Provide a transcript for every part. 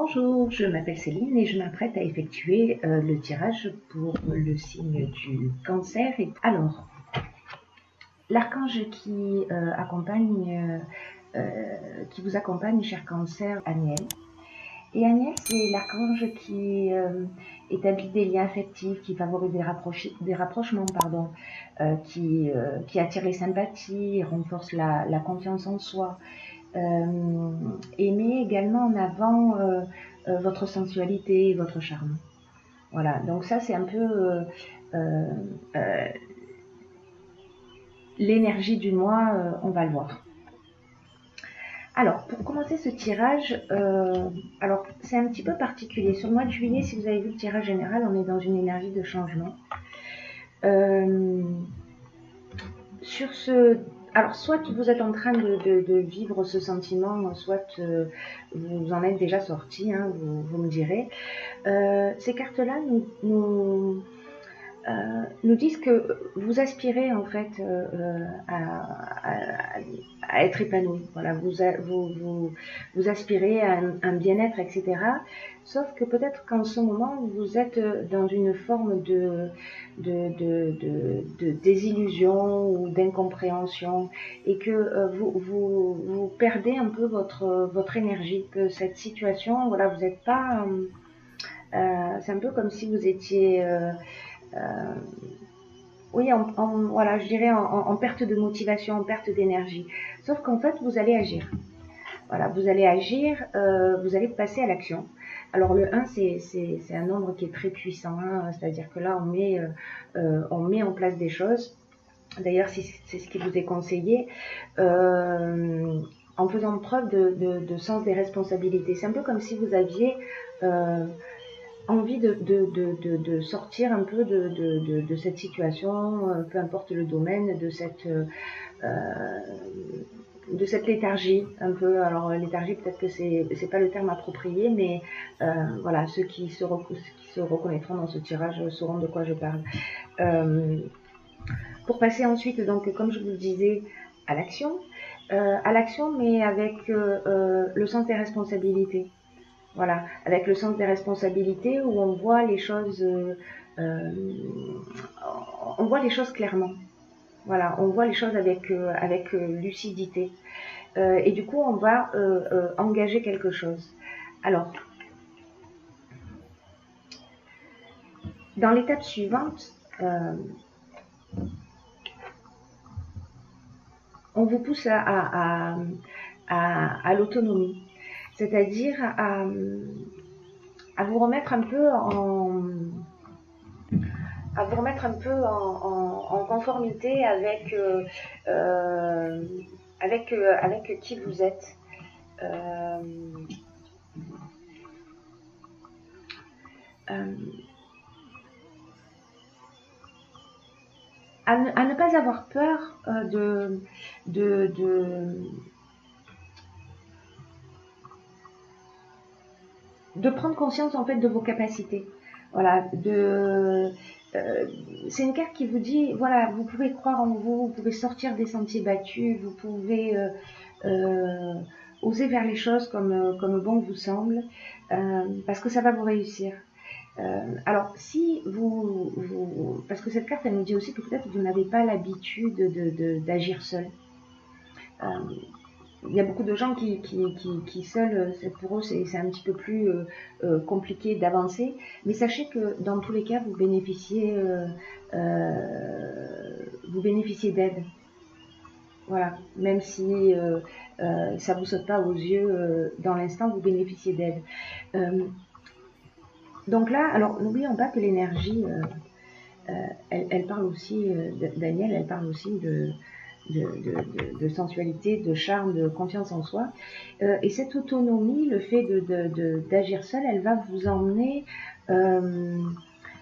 Bonjour, je m'appelle Céline et je m'apprête à effectuer le tirage pour le signe du cancer. Alors, l'archange qui vous accompagne, cher cancer, Aniel. Et Aniel, c'est l'archange qui établit des liens affectifs, qui favorise des rapprochements, qui attire les sympathies, renforce la confiance en soi, et met également en avant votre sensualité et votre charme. Voilà, donc ça c'est un peu l'énergie du mois, on va le voir. Alors, pour commencer ce tirage, alors c'est un petit peu particulier. Sur le mois de juillet, si vous avez vu le tirage général, on est dans une énergie de changement. Alors, soit vous êtes en train de vivre ce sentiment, soit vous en êtes déjà sorti, hein, vous me direz. Ces cartes-là nous disent que vous aspirez en fait à être épanoui. Voilà, vous aspirez à un bien-être, etc. Sauf que peut-être qu'en ce moment, vous êtes dans une forme de désillusion ou d'incompréhension et que vous perdez un peu votre énergie, que cette situation, voilà, vous n'êtes pas... c'est un peu comme si vous étiez... oui, voilà, je dirais en perte de motivation, en perte d'énergie. Sauf qu'en fait, vous allez agir. Voilà, vous allez agir, vous allez passer à l'action. Alors le 1, c'est un nombre qui est très puissant, hein, c'est-à-dire que là, on met en place des choses. D'ailleurs, c'est ce qui vous est conseillé, en faisant preuve de sens des responsabilités. C'est un peu comme si vous aviez... envie de sortir un peu de cette situation, peu importe le domaine, de cette léthargie un peu. Alors léthargie, peut-être que c'est pas le terme approprié, mais voilà, ceux qui se reconnaîtront dans ce tirage sauront de quoi je parle. Pour passer ensuite, donc comme je vous le disais, à l'action, mais avec le sens des responsabilités. Voilà, avec le sens des responsabilités où on voit les choses, clairement. Voilà, on voit les choses avec lucidité. Et du coup, on va engager quelque chose. Alors, dans l'étape suivante, on vous pousse à l'autonomie. C'est-à-dire à vous remettre un peu en conformité avec qui vous êtes. À ne pas avoir peur de prendre conscience en fait de vos capacités. Voilà, c'est une carte qui vous dit, voilà, vous pouvez croire en vous, vous pouvez sortir des sentiers battus, vous pouvez oser faire les choses comme bon vous semble, parce que ça va vous réussir. Alors, si parce que cette carte, elle nous dit aussi que peut-être vous n'avez pas l'habitude d'agir seul. Il y a beaucoup de gens qui seuls, pour eux, c'est un petit peu plus compliqué d'avancer. Mais sachez que dans tous les cas, vous bénéficiez d'aide. Voilà, même si ça vous saute pas aux yeux dans l'instant, vous bénéficiez d'aide. Donc là, alors n'oublions pas que l'énergie, elle parle aussi, Daniel, elle parle aussi de sensualité, de charme, de confiance en soi. Et cette autonomie, le fait d'agir seul, elle va vous emmener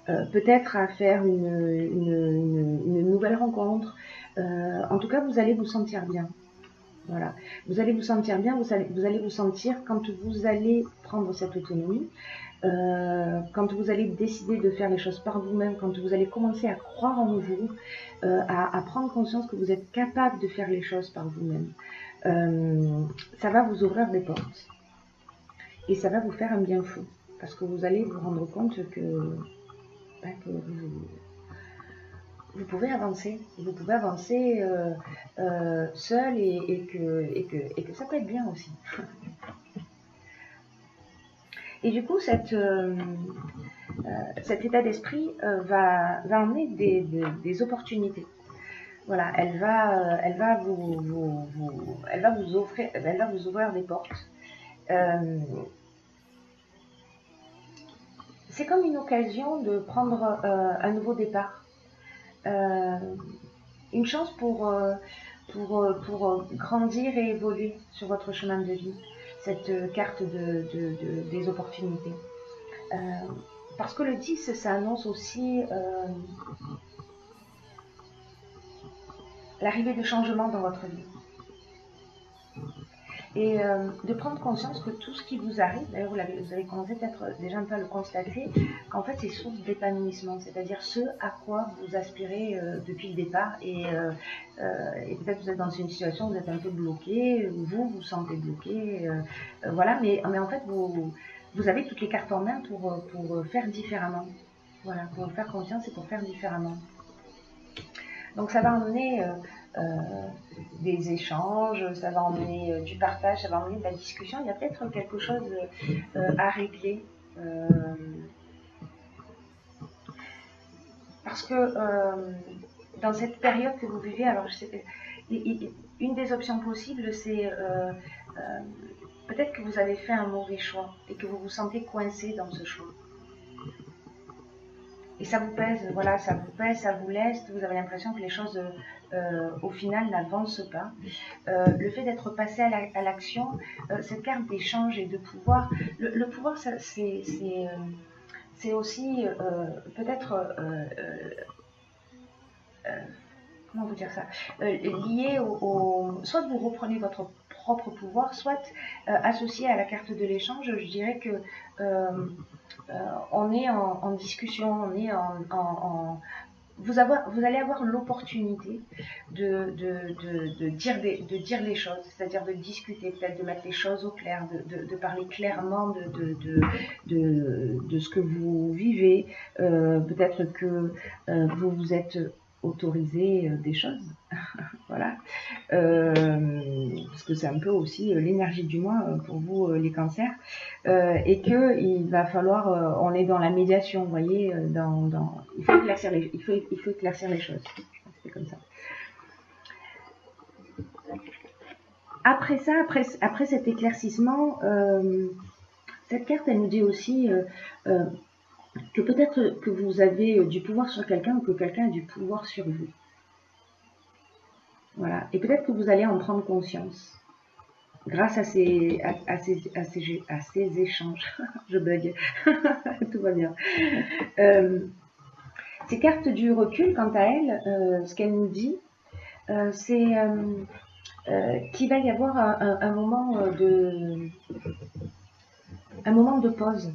peut-être à faire une nouvelle rencontre. En tout cas, vous allez vous sentir bien. Voilà. Vous allez vous sentir bien, vous allez vous sentir quand vous allez prendre cette autonomie, quand vous allez décider de faire les choses par vous-même, quand vous allez commencer à croire en vous, à prendre conscience que vous êtes capable de faire les choses par vous-même. Ça va vous ouvrir des portes. Et ça va vous faire un bien fou. Parce que vous allez vous rendre compte que vous pouvez avancer. Vous pouvez avancer seul et que ça peut être bien aussi. Et du coup, cet état d'esprit va emmener des opportunités. Voilà, elle va vous ouvrir des portes. C'est comme une occasion de prendre un nouveau départ. Une chance pour grandir et évoluer sur votre chemin de vie. Cette carte des opportunités. Parce que le 10, ça annonce aussi l'arrivée de changements dans votre vie. Et de prendre conscience que tout ce qui vous arrive, d'ailleurs vous avez commencé peut-être déjà un peu à le constater, qu'en fait c'est source d'épanouissement, c'est-à-dire ce à quoi vous aspirez depuis le départ. Et peut-être vous êtes dans une situation où vous êtes un peu bloqué, vous vous sentez bloqué, voilà, mais en fait vous avez toutes les cartes en main pour faire différemment. Voilà, pour faire confiance et pour faire différemment. Donc ça va emmener des échanges, ça va emmener du partage, ça va emmener de la discussion. Il y a peut-être quelque chose à régler. Parce que dans cette période que vous vivez, alors une des options possibles, c'est peut-être que vous avez fait un mauvais choix et que vous vous sentez coincé dans ce choix. Et ça vous pèse, voilà, ça vous pèse, ça vous leste, vous avez l'impression que les choses au final n'avancent pas. Le fait d'être passé à l'action, cette carte d'échange et de pouvoir, le pouvoir c'est aussi peut-être, comment vous dire ça, lié soit vous reprenez votre propre pouvoir, soit associé à la carte de l'échange, je dirais que on est en discussion, on est vous allez avoir l'opportunité de dire les choses, c'est-à-dire de discuter, peut-être de mettre les choses au clair, de parler clairement de ce que vous vivez. Peut-être que vous vous êtes autorisé des choses. Voilà. Parce que c'est un peu aussi l'énergie du mois pour vous les cancers, et que il va falloir, on est dans la médiation, vous voyez, il faut éclaircir les choses. C'est comme ça. Après ça, après cet éclaircissement, cette carte elle nous dit aussi que peut-être que vous avez du pouvoir sur quelqu'un ou que quelqu'un a du pouvoir sur vous. Voilà. Et peut-être que vous allez en prendre conscience grâce à ces échanges. Je bug. Tout va bien. Ces cartes du recul, quant à elles, ce qu'elles nous dit, c'est qu'il va y avoir un moment de pause.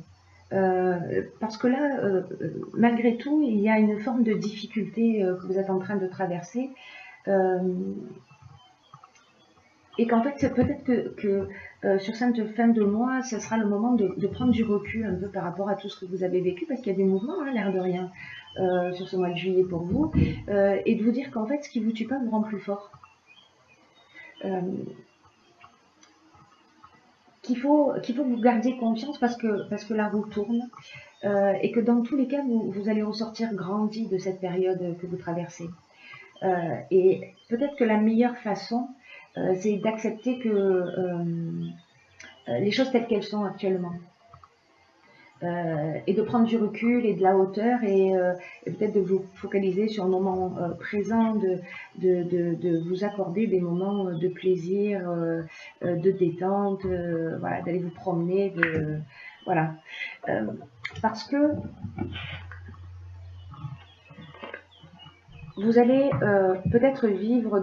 Parce que là, malgré tout, il y a une forme de difficulté que vous êtes en train de traverser. Et qu'en fait, c'est peut-être que sur cette fin de mois, ce sera le moment de prendre du recul un peu par rapport à tout ce que vous avez vécu, parce qu'il y a des mouvements, hein, l'air de rien, sur ce mois de juillet pour vous, et de vous dire qu'en fait, ce qui vous tue pas vous rend plus fort. Qu'il faut que vous gardiez confiance parce que la roue tourne, et que dans tous les cas, vous allez ressortir grandi de cette période que vous traversez. Et peut-être que la meilleure façon, c'est d'accepter que les choses telles qu'elles sont actuellement. Et de prendre du recul et de la hauteur et peut-être de vous focaliser sur le moment présent, de vous accorder des moments de plaisir, de détente, voilà, d'aller vous promener, voilà. Parce que vous allez peut-être vivre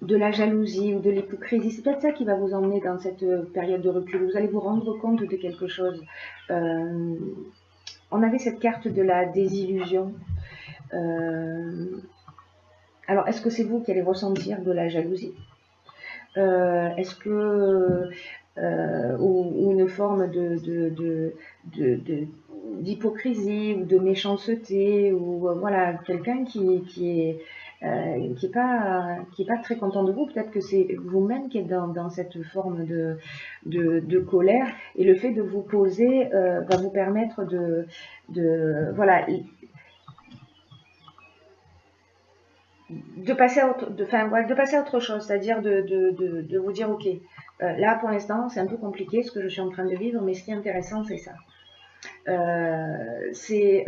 de la jalousie ou de l'hypocrisie. C'est peut-être ça qui va vous emmener dans cette période de recul. Vous allez vous rendre compte de quelque chose. On avait cette carte de la désillusion. Alors, est-ce que c'est vous qui allez ressentir de la jalousie? Est-ce que ou une forme d'hypocrisie ou de méchanceté, ou voilà, quelqu'un qui est pas très content de vous. Peut-être que c'est vous-même qui êtes dans cette forme de colère, et le fait de vous poser va vous permettre voilà, de passer à autre, de passer à autre chose, c'est-à-dire de vous dire, ok, là pour l'instant c'est un peu compliqué ce que je suis en train de vivre, mais ce qui est intéressant c'est ça. C'est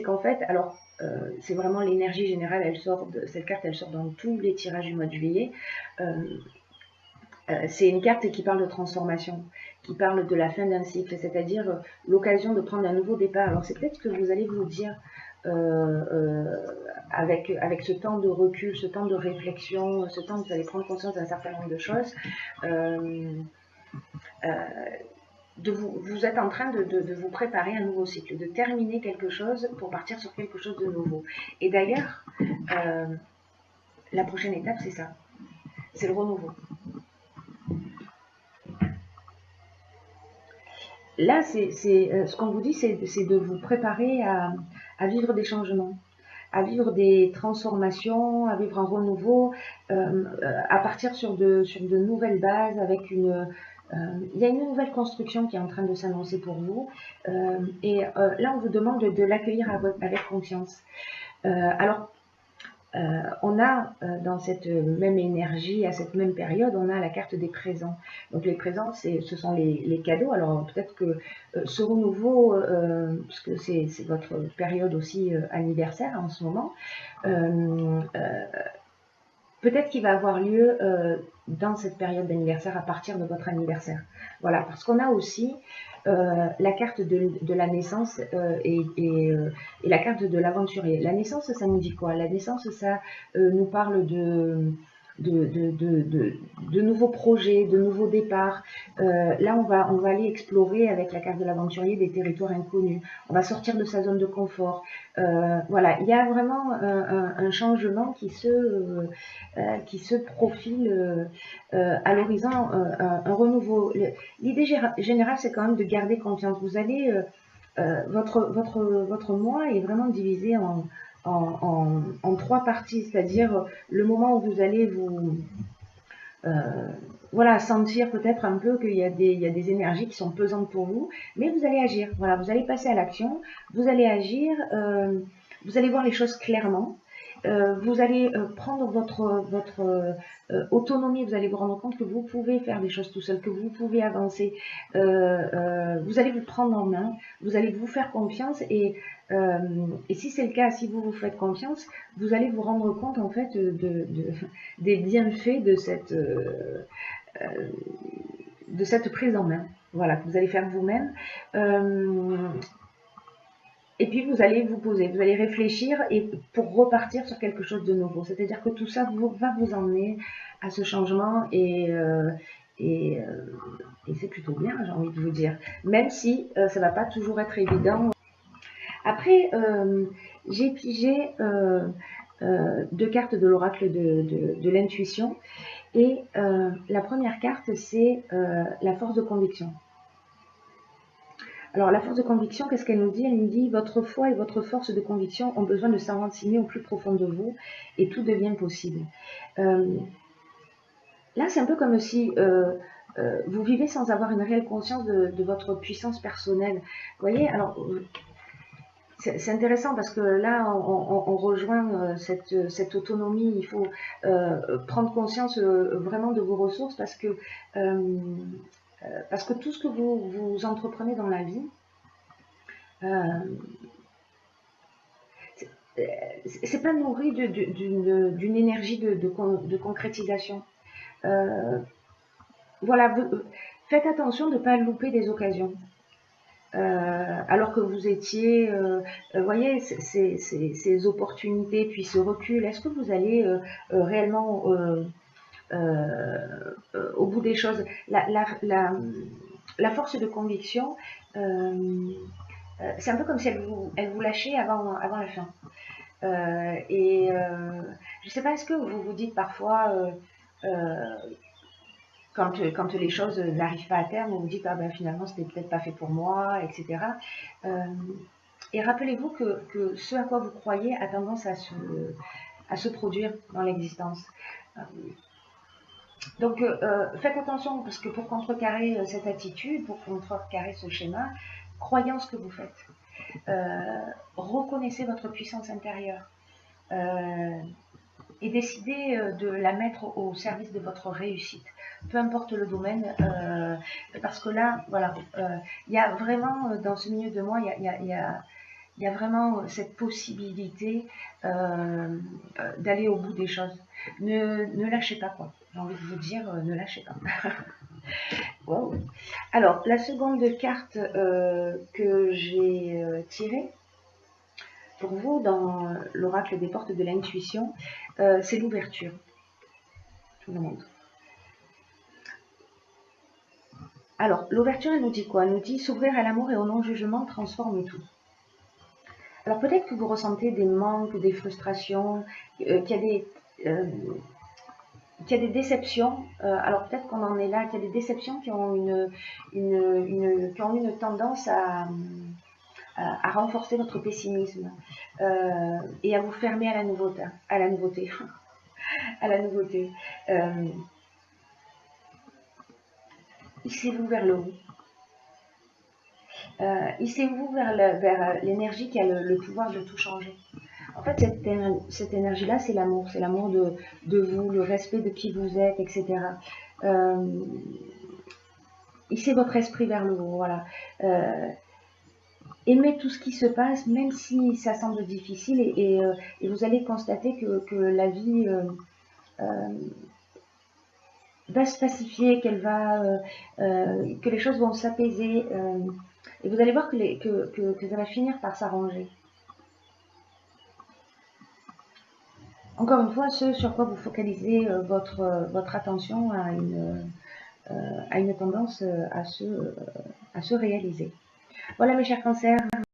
qu'en fait, alors c'est vraiment l'énergie générale, elle sort cette carte, elle sort dans tous les tirages du mois de juillet. C'est une carte qui parle de transformation, qui parle de la fin d'un cycle, c'est-à-dire l'occasion de prendre un nouveau départ. Alors c'est peut-être ce que vous allez vous dire avec ce temps de recul, ce temps de réflexion, ce temps où vous allez prendre conscience d'un certain nombre de choses. Vous êtes en train de vous préparer un nouveau cycle, de terminer quelque chose pour partir sur quelque chose de nouveau. Et d'ailleurs, la prochaine étape, c'est ça, c'est le renouveau. Là, ce qu'on vous dit, c'est de vous préparer à vivre des changements, à vivre des transformations, à vivre un renouveau, à partir sur de nouvelles bases, avec il y a une nouvelle construction qui est en train de s'annoncer pour vous, et là, on vous demande de l'accueillir avec confiance. Alors, on a dans cette même énergie, à cette même période, on a la carte des présents. Donc les présents, ce sont les cadeaux. Alors peut-être que ce renouveau, puisque c'est votre période aussi anniversaire en ce moment, peut-être qu'il va avoir lieu dans cette période d'anniversaire, à partir de votre anniversaire. Voilà, parce qu'on a aussi la carte de la naissance et la carte de l'aventurier. La naissance, ça nous dit quoi? La naissance, ça nous parle de nouveaux projets, de nouveaux départs. Là, on va aller explorer avec la carte de l'aventurier des territoires inconnus. On va sortir de sa zone de confort. Voilà, il y a vraiment un changement qui se profile à l'horizon, un renouveau. L'idée générale, c'est quand même de garder confiance. Vous allez, votre mois est vraiment divisé en trois parties, c'est-à-dire le moment où vous allez voilà, sentir peut-être un peu qu'il y a des énergies qui sont pesantes pour vous, mais vous allez agir. Voilà, vous allez passer à l'action, vous allez agir, vous allez voir les choses clairement. Vous allez prendre votre autonomie, vous allez vous rendre compte que vous pouvez faire des choses tout seul, que vous pouvez avancer. Vous allez vous prendre en main, vous allez vous faire confiance, et si c'est le cas, si vous vous faites confiance, vous allez vous rendre compte en fait des bienfaits de cette prise en main. Voilà, que vous allez faire vous-même. Et puis vous allez vous poser, vous allez réfléchir, et pour repartir sur quelque chose de nouveau. C'est-à-dire que tout ça va vous emmener à ce changement, et c'est plutôt bien, j'ai envie de vous dire. Même si ça va pas toujours être évident. Après, j'ai pigé deux cartes de l'oracle de l'intuition. Et la première carte, c'est la force de conviction. Alors, la force de conviction, qu'est-ce qu'elle nous dit? Elle nous dit: votre foi et votre force de conviction ont besoin de s'enraciner au plus profond de vous, et tout devient possible. Là, c'est un peu comme si vous vivez sans avoir une réelle conscience de votre puissance personnelle. Vous voyez, alors, c'est intéressant parce que là, on rejoint cette autonomie. Il faut prendre conscience vraiment de vos ressources, parce que tout ce que vous entreprenez dans la vie, c'est pas nourri d'une énergie de concrétisation. Voilà, faites attention de ne pas louper des occasions. Alors que vous étiez, voyez, ces opportunités, puis ce recul, est-ce que vous allez réellement au bout des choses? La force de conviction, c'est un peu comme si elle vous lâchait avant la fin. Je ne sais pas, est-ce que vous vous dites parfois, quand les choses n'arrivent pas à terme, vous vous dites ah ben finalement c'était peut-être pas fait pour moi, etc. Et rappelez-vous que ce à quoi vous croyez a tendance à se produire dans l'existence. Donc faites attention parce que pour contrecarrer cette attitude, pour contrecarrer ce schéma, croyez en ce que vous faites. Reconnaissez votre puissance intérieure. Et décidez de la mettre au service de votre réussite, peu importe le domaine, parce que là, voilà, il y a vraiment dans ce milieu de moi, il y a vraiment cette possibilité d'aller au bout des choses. Ne lâchez pas, quoi. J'ai envie de vous dire, ne lâchez pas. Wow. Alors, la seconde carte que j'ai tirée, pour vous, dans l'oracle des portes de l'intuition, c'est l'ouverture. Je vous le montre. Alors, l'ouverture, elle nous dit quoi? Elle nous dit s'ouvrir à l'amour et au non-jugement transforme tout. Alors, peut-être que vous ressentez des manques, des frustrations, qu'il y a des déceptions. Alors, peut-être qu'on en est là, qu'il y a des déceptions qui ont une tendance à renforcer votre pessimisme et à vous fermer à la nouveauté. À la nouveauté. Hissez-vous vers le haut. Hissez-vous vers l'énergie qui a le pouvoir de tout changer. En fait, cette énergie-là, c'est l'amour. C'est l'amour de vous, le respect de qui vous êtes, etc. Hissez votre esprit vers le haut. Voilà. Aimez tout ce qui se passe, même si ça semble difficile, et vous allez constater que la vie va se pacifier, que les choses vont s'apaiser, et vous allez voir que ça va finir par s'arranger. Encore une fois, ce sur quoi vous focalisez votre attention a une tendance à se réaliser. Voilà mes chers cancers.